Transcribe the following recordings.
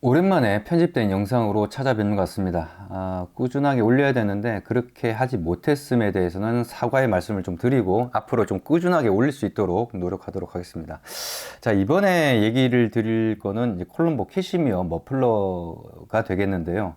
오랜만에 편집된 영상으로 찾아뵙는 것 같습니다. 꾸준하게 올려야 되는데 그렇게 하지 못했음에 대해서는 사과의 말씀을 좀 드리고 앞으로 좀 꾸준하게 올릴 수 있도록 노력하도록 하겠습니다. 자, 이번에 얘기를 드릴 거는 이제 콜롬보 캐시미어 머플러가 되겠는데요.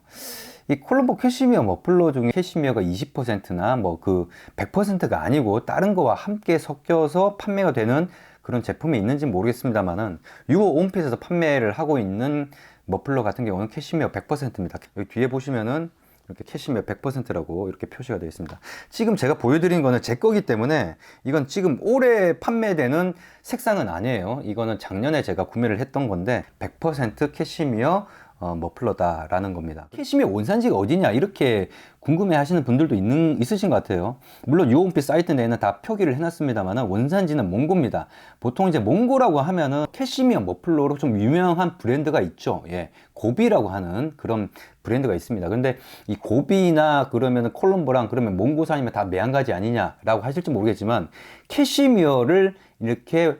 이 콜롬보 캐시미어 머플러 중에 캐시미어가 20%나 뭐 그 100%가 아니고 다른 거와 함께 섞여서 판매가 되는 그런 제품이 있는지 모르겠습니다만은 유호 홈핏에서 판매를 하고 있는 머플러 같은 경우는 캐시미어 100%입니다. 여기 뒤에 보시면은 이렇게 캐시미어 100%라고 이렇게 표시가 되어 있습니다. 지금 제가 보여드린 거는 제 거기 때문에 이건 지금 올해 판매되는 색상은 아니에요. 이거는 작년에 제가 구매를 했던 건데 100% 캐시미어 머플러다라는 겁니다. 캐시미어 원산지가 어디냐 이렇게 궁금해 하시는 분들도 있으신 것 같아요. 물론 유홈핏 사이트 내에는 다 표기를 해놨습니다만 원산지는 몽고입니다. 보통 이제 몽고라고 하면은 캐시미어 머플러로 좀 유명한 브랜드가 있죠. 예, 고비라고 하는 그런 브랜드가 있습니다. 근데 이 고비나 그러면 콜롬보랑 그러면 몽고산이면 다 매한가지 아니냐라고 하실지 모르겠지만 캐시미어를 이렇게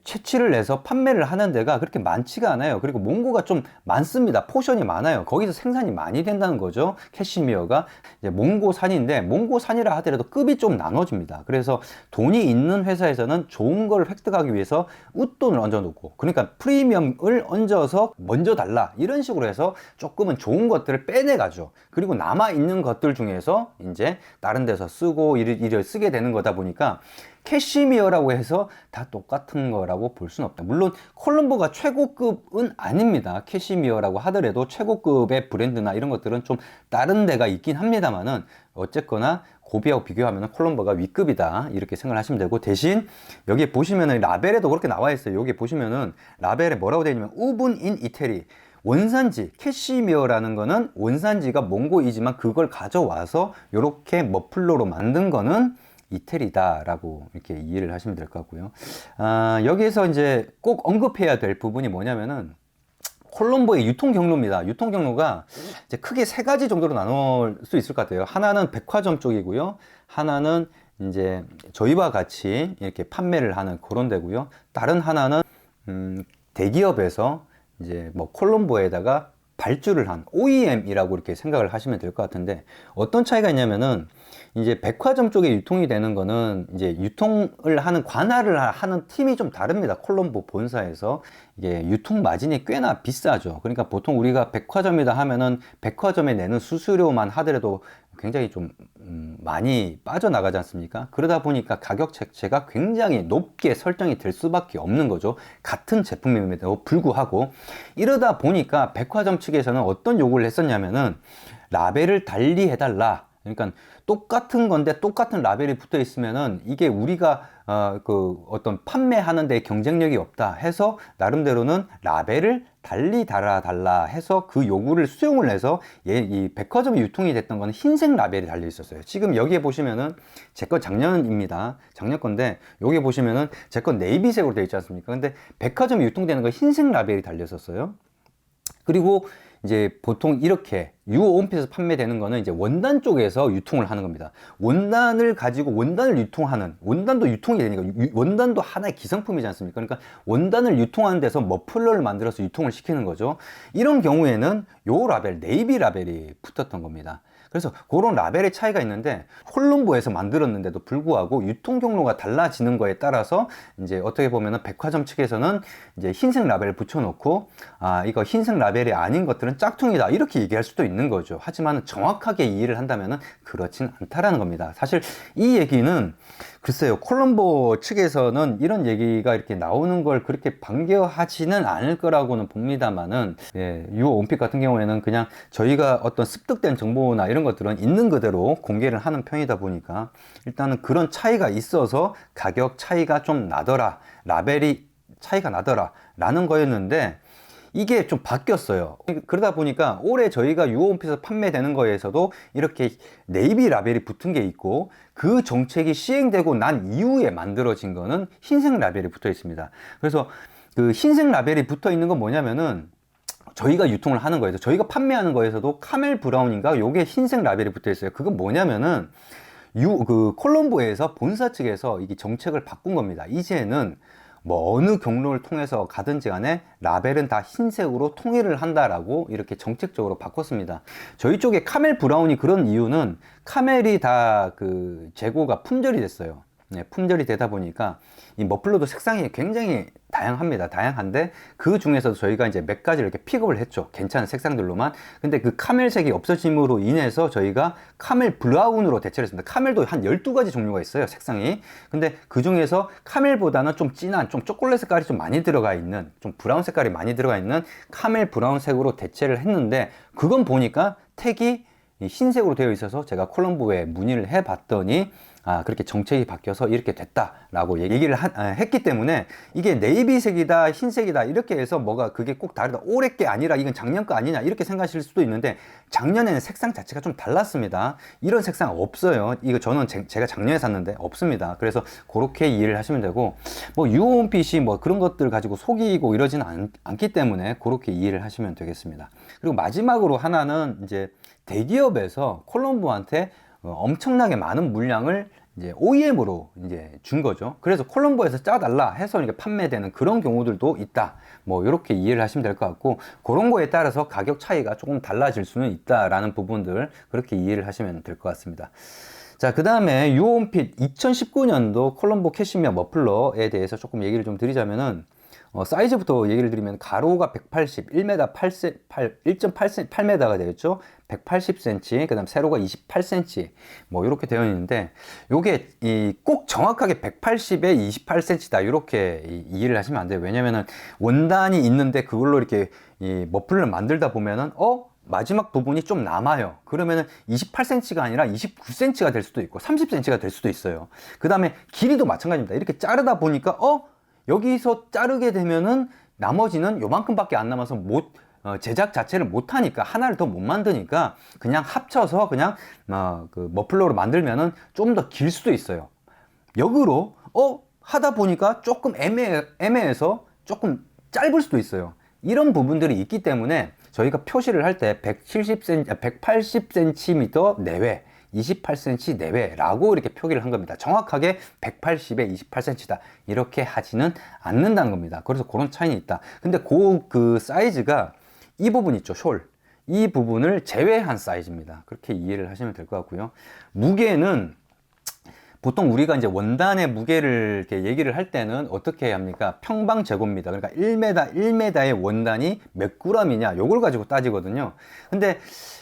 채취를 해서 판매를 하는 데가 그렇게 많지가 않아요. 그리고 몽고가 좀 많습니다. 포션이 많아요. 거기서 생산이 많이 된다는 거죠. 캐시미어가 이제 몽고산인데 몽고산이라 하더라도 급이 좀 나눠집니다. 그래서 돈이 있는 회사에서는 좋은 걸 획득하기 위해서 웃돈을 얹어 놓고, 그러니까 프리미엄을 얹어서 먼저 달라 이런 식으로 해서 조금은 좋은 것들을 빼내 가죠. 그리고 남아 있는 것들 중에서 이제 다른 데서 쓰고 이를 쓰게 되는 거다 보니까 캐시미어라고 해서 다 똑같은 거라고 볼 수는 없다. 물론 콜롬보가 최고급은 아닙니다. 캐시미어라고 하더라도 최고급의 브랜드나 이런 것들은 좀 다른 데가 있긴 합니다만은 어쨌거나 고비하고 비교하면 콜롬보가 위급이다 이렇게 생각을 하시면 되고, 대신 여기 보시면은 라벨에도 그렇게 나와 있어요. 여기 보시면은 라벨에 뭐라고 되어 있냐면 우분 인 이태리, 원산지 캐시미어라는 거는 원산지가 몽고이지만 그걸 가져와서 이렇게 머플러로 만든 거는 이태리다 라고 이렇게 이해를 하시면 될 것 같고요. 여기에서 이제 꼭 언급해야 될 부분이 뭐냐면은 콜롬보의 유통 경로입니다. 유통 경로가 이제 크게 세 가지 정도로 나눌 수 있을 것 같아요. 하나는 백화점 쪽이고요. 하나는 이제 저희와 같이 이렇게 판매를 하는 그런 데고요. 다른 하나는 대기업에서 이제 뭐 콜롬보에다가 발주를 한 OEM이라고 이렇게 생각을 하시면 될 것 같은데, 어떤 차이가 있냐면은 이제 백화점 쪽에 유통이 되는 거는 이제 유통을 하는 관할을 하는 팀이 좀 다릅니다. 콜롬보 본사에서 이게 유통 마진이 꽤나 비싸죠. 그러니까 보통 우리가 백화점이다 하면은 백화점에 내는 수수료만 하더라도 굉장히 좀 많이 빠져나가지 않습니까? 그러다 보니까 가격 자체가 굉장히 높게 설정이 될 수밖에 없는 거죠. 같은 제품임에도 불구하고. 이러다 보니까 백화점 측에서는 어떤 요구를 했었냐면은 라벨을 달리 해달라. 그러니까 똑같은 건데 똑같은 라벨이 붙어 있으면은 이게 우리가 어떤 판매하는 데 경쟁력이 없다 해서 나름대로는 라벨을 달리 달아달라 해서 그 요구를 수용을 해서 이 백화점에 유통이 됐던 거는 흰색 라벨이 달려 있었어요. 지금 여기에 보시면은 제 거 작년입니다. 작년 건데 여기 보시면은 제 건 네이비색으로 되어 있지 않습니까? 근데 백화점에 유통되는 거 흰색 라벨이 달려 있었어요. 그리고 이제 보통 이렇게 유호 홈핏에서 판매되는 거는 이제 원단 쪽에서 유통을 하는 겁니다. 원단을 가지고 원단을 유통하는, 원단도 유통이 되니까 원단도 하나의 기성품이지 않습니까? 그러니까 원단을 유통하는 데서 머플러를 만들어서 유통을 시키는 거죠. 이런 경우에는 요 라벨, 네이비 라벨이 붙었던 겁니다. 그래서 그런 라벨의 차이가 있는데 콜롬보에서 만들었는데도 불구하고 유통 경로가 달라지는 거에 따라서 이제 어떻게 보면은 백화점 측에서는 이제 흰색 라벨을 붙여놓고 이거 흰색 라벨이 아닌 것들은 짝퉁이다 이렇게 얘기할 수도 있는 거죠. 하지만 정확하게 이해를 한다면은 그렇진 않다라는 겁니다. 사실 이 얘기는 글쎄요, 콜롬보 측에서는 이런 얘기가 이렇게 나오는 걸 그렇게 반겨하지는 않을 거라고는 봅니다만은, 유호 온핏 같은 경우에는 그냥 저희가 어떤 습득된 정보나 이런 것들은 있는 그대로 공개를 하는 편이다 보니까 일단은 그런 차이가 있어서 가격 차이가 좀 나더라, 라벨이 차이가 나더라 라는 거였는데, 이게 좀 바뀌었어요. 그러다 보니까 올해 저희가 유호홈핏에서 판매되는 거에서도 이렇게 네이비 라벨이 붙은 게 있고, 그 정책이 시행되고 난 이후에 만들어진 거는 흰색 라벨이 붙어 있습니다. 그래서 그 흰색 라벨이 붙어 있는 건 뭐냐면은 저희가 유통을 하는 거에서, 저희가 판매하는 거에서도 카멜 브라운인가 요게 흰색 라벨이 붙어 있어요. 그건 뭐냐면은 콜롬보에서 본사 측에서 이게 정책을 바꾼 겁니다. 이제는 뭐 어느 경로를 통해서 가든지 간에 라벨은 다 흰색으로 통일을 한다라고 이렇게 정책적으로 바꿨습니다. 저희 쪽에 카멜 브라운이 그런 이유는 카멜이 다 그 재고가 품절이 됐어요. 네, 품절이 되다 보니까 이 머플러도 색상이 굉장히 다양합니다. 다양한데 그 중에서도 저희가 이제 몇 가지를 이렇게 픽업을 했죠. 괜찮은 색상들로만. 근데 그 카멜색이 없어짐으로 인해서 저희가 카멜 브라운으로 대체를 했습니다. 카멜도 한 12가지 종류가 있어요. 색상이. 근데 그 중에서 카멜보다는 좀 진한, 좀 초콜릿 색깔이 좀 많이 들어가 있는, 좀 브라운 색깔이 많이 들어가 있는 카멜 브라운색으로 대체를 했는데, 그건 보니까 택이 흰색으로 되어 있어서 제가 콜럼보에 문의를 해 봤더니 그렇게 정책이 바뀌어서 이렇게 됐다라고 얘기를 했기 때문에, 이게 네이비색이다 흰색이다 이렇게 해서 뭐가 그게 꼭 다르다, 올해 게 아니라 이건 작년 거 아니냐 이렇게 생각하실 수도 있는데, 작년에는 색상 자체가 좀 달랐습니다. 이런 색상 없어요. 이거 저는 제가 작년에 샀는데 없습니다. 그래서 그렇게 이해를 하시면 되고, 뭐 유홈핏이 뭐 그런 것들 가지고 속이고 이러지는 않기 때문에 그렇게 이해를 하시면 되겠습니다. 그리고 마지막으로 하나는 이제 대기업에서 콜럼보한테 엄청나게 많은 물량을 이제 OEM으로 이제 준 거죠. 그래서 콜럼보에서 짜달라 해서 이렇게 판매되는 그런 경우들도 있다. 뭐 이렇게 이해를 하시면 될 것 같고, 그런 거에 따라서 가격 차이가 조금 달라질 수는 있다라는 부분들 그렇게 이해를 하시면 될 것 같습니다. 자, 그 다음에 유홈핏 2019년도 콜럼보 캐시미어 머플러에 대해서 조금 얘기를 좀 드리자면은, 사이즈부터 얘기를 드리면 가로가 180, 1m 1.8m가 되겠죠. 180cm, 그 다음 세로가 28cm, 뭐 이렇게 되어 있는데, 요게 꼭 정확하게 180에 28cm다 이렇게 이해를 하시면 안 돼요. 왜냐면은 원단이 있는데 그걸로 이렇게 이 머플러를 만들다 보면은 마지막 부분이 좀 남아요. 그러면은 28cm가 아니라 29cm가 될 수도 있고 30cm가 될 수도 있어요. 그 다음에 길이도 마찬가지입니다. 이렇게 자르다 보니까 여기서 자르게 되면은 나머지는 요만큼밖에 안 남아서 제작 자체를 못 하니까, 하나를 더 못 만드니까 그냥 합쳐서 그냥 그 머플러로 만들면은 좀 더 길 수도 있어요. 역으로 하다 보니까 조금 애매해서 조금 짧을 수도 있어요. 이런 부분들이 있기 때문에 저희가 표시를 할 때 180cm 내외, 28cm 내외라고 이렇게 표기를 한 겁니다. 정확하게 180에 28cm다 이렇게 하지는 않는다는 겁니다. 그래서 그런 차이는 있다. 근데 그 사이즈가 이 부분 있죠, 숄, 이 부분을 제외한 사이즈입니다. 그렇게 이해를 하시면 될 것 같고요. 무게는 보통 우리가 이제 원단의 무게를 이렇게 얘기를 할 때는 어떻게 합니까? 평방제곱입니다. 그러니까 1m의 원단이 몇 g이냐, 요걸 가지고 따지거든요. 근데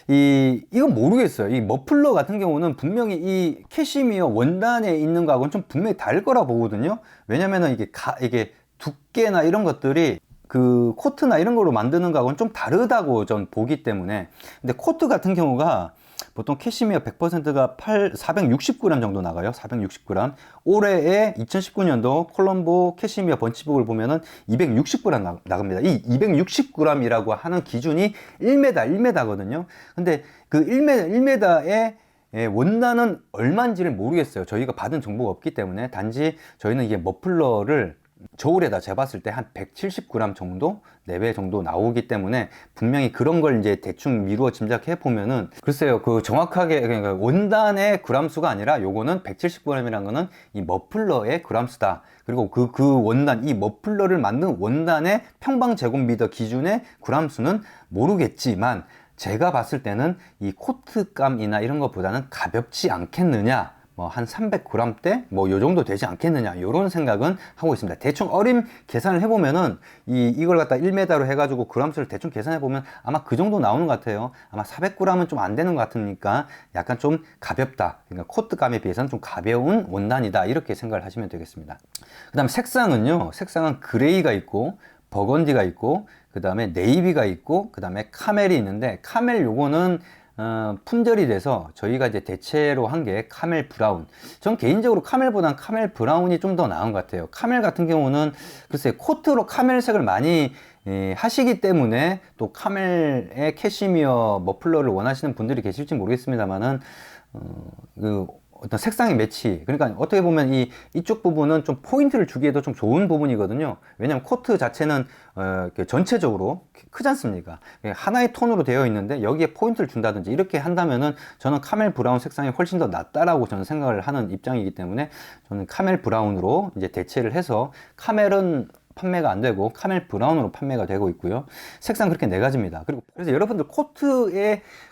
이건 모르겠어요. 이 머플러 같은 경우는 분명히 이 캐시미어 원단에 있는 거하고는 좀 분명히 다를 거라 보거든요. 왜냐면은 이게 두께나 이런 것들이 그 코트나 이런 걸로 만드는 거하고는 좀 다르다고 전 보기 때문에. 근데 코트 같은 경우가 보통 캐시미어 100%가 460g 정도 나가요. 460g. 올해에 2019년도 콜럼보 캐시미어 번치북을 보면은 260g 나갑니다. 이 260g이라고 하는 기준이 1m거든요. 근데 그 1m의 원단은 얼마인지를 모르겠어요. 저희가 받은 정보가 없기 때문에. 단지 저희는 이게 머플러를 저울에다 재봤을 때 한 170g 정도 내외 정도 나오기 때문에, 분명히 그런 걸 이제 대충 미루어 짐작해 보면은, 글쎄요, 그 정확하게 그러니까 원단의 그람수가 아니라 요거는 170g이라는 거는 이 머플러의 그람수다. 그리고 그 원단, 이 머플러를 만든 원단의 평방제곱미터 기준의 그람수는 모르겠지만, 제가 봤을 때는 이 코트감이나 이런 것보다는 가볍지 않겠느냐, 한 300g대 요 정도 되지 않겠느냐, 이런 생각은 하고 있습니다. 대충 어림 계산을 해보면은 이걸 갖다 1m로 해가지고 그람수를 대충 계산해보면 아마 그 정도 나오는 것 같아요. 아마 400g은 좀 안 되는 것 같으니까 약간 좀 가볍다, 그러니까 코트감에 비해서는 좀 가벼운 원단이다, 이렇게 생각을 하시면 되겠습니다. 그 다음 색상은요, 색상은 그레이가 있고 버건디가 있고 그 다음에 네이비가 있고 그 다음에 카멜이 있는데, 카멜 요거는 품절이 돼서 저희가 이제 대체로 한 게 카멜 브라운. 전 개인적으로 카멜보단 카멜 브라운이 좀 더 나은 것 같아요. 카멜 같은 경우는 글쎄 코트로 카멜색을 많이 하시기 때문에, 또 카멜의 캐시미어 머플러를 원하시는 분들이 계실지 모르겠습니다만은 어떤 색상의 매치, 그러니까 어떻게 보면 이쪽 부분은 좀 포인트를 주기에도 좀 좋은 부분이거든요. 왜냐면 코트 자체는 전체적으로 크지 않습니까? 하나의 톤으로 되어 있는데 여기에 포인트를 준다든지 이렇게 한다면은 저는 카멜 브라운 색상이 훨씬 더 낫다라고 저는 생각을 하는 입장이기 때문에 저는 카멜 브라운으로 이제 대체를 해서, 카멜은 판매가 안 되고 카멜 브라운으로 판매가 되고 있고요. 색상 그렇게 네 가지입니다. 그리고 그래서 여러분들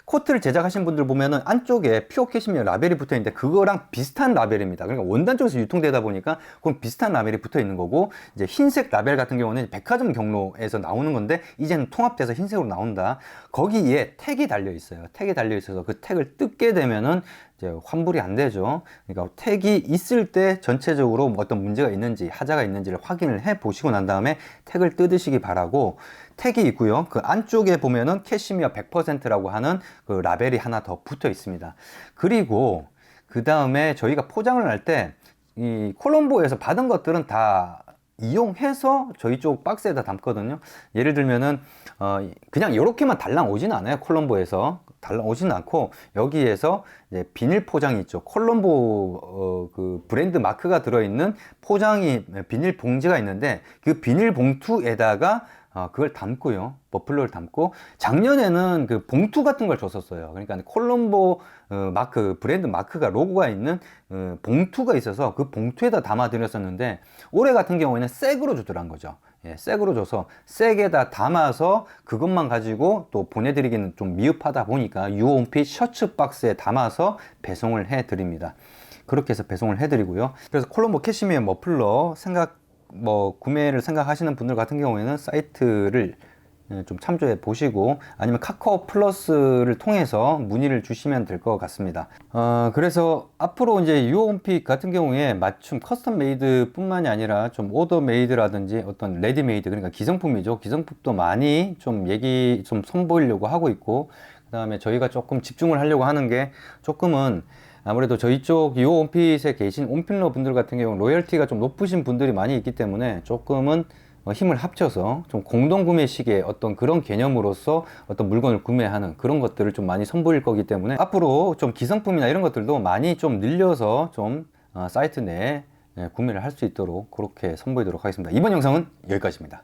코트를 제작하신 분들 보면은 안쪽에 퓨어 캐시미어 라벨이 붙어 있는데 그거랑 비슷한 라벨입니다. 그러니까 원단 쪽에서 유통되다 보니까 그건 비슷한 라벨이 붙어 있는 거고, 이제 흰색 라벨 같은 경우는 백화점 경로에서 나오는 건데 이제는 통합돼서 흰색으로 나온다. 거기에 택이 달려 있어요. 택이 달려 있어서 그 택을 뜯게 되면은 이제 환불이 안 되죠. 그러니까 택이 있을 때 전체적으로 뭐 어떤 문제가 있는지, 하자가 있는지를 확인을 해 보시고 난 다음에 택을 뜯으시기 바라고, 택이 있고요. 그 안쪽에 보면은 캐시미어 100%라고 하는 그 라벨이 하나 더 붙어 있습니다. 그리고 그 다음에 저희가 포장을 할 때 이 콜롬보에서 받은 것들은 다 이용해서 저희 쪽 박스에다 담거든요. 예를 들면은 그냥 이렇게만 달랑 오지는 않아요. 콜롬보에서 달랑 오지는 않고 여기에서 이제 비닐 포장이 있죠. 콜롬보 그 브랜드 마크가 들어있는 포장이, 비닐 봉지가 있는데 그 비닐 봉투에다가 그걸 담고요. 버플러를 담고, 작년에는 그 봉투 같은 걸 줬었어요. 그러니까 콜롬보 마크, 브랜드 마크가, 로고가 있는 봉투가 있어서 그 봉투에다 담아 드렸었는데, 올해 같은 경우에는 색으로 주더란 거죠. 예, 색으로 줘서 색에다 담아서 그것만 가지고 또 보내드리기는 좀 미흡하다 보니까 유홈핏 셔츠 박스에 담아서 배송을 해 드립니다. 그렇게 해서 배송을 해 드리고요. 그래서 콜롬보 캐시미어 머플러 구매를 생각하시는 분들 같은 경우에는 사이트를 좀 참조해 보시고, 아니면 카카오 플러스를 통해서 문의를 주시면 될 것 같습니다. 그래서 앞으로 이제 유홈핏 같은 경우에 맞춤 커스텀 메이드 뿐만이 아니라 좀 오더 메이드라든지 어떤 레디 메이드, 그러니까 기성품이죠. 기성품도 많이 좀 선보이려고 하고 있고, 그 다음에 저희가 조금 집중을 하려고 하는 게, 조금은 아무래도 저희 쪽 유홈핏에 계신 온필러 분들 같은 경우는 로열티가 좀 높으신 분들이 많이 있기 때문에 조금은 힘을 합쳐서 좀 공동 구매 시기에 어떤 그런 개념으로서 어떤 물건을 구매하는 그런 것들을 좀 많이 선보일 거기 때문에, 앞으로 좀 기성품이나 이런 것들도 많이 좀 늘려서 좀 사이트 내에 구매를 할 수 있도록 그렇게 선보이도록 하겠습니다. 이번 영상은 여기까지입니다.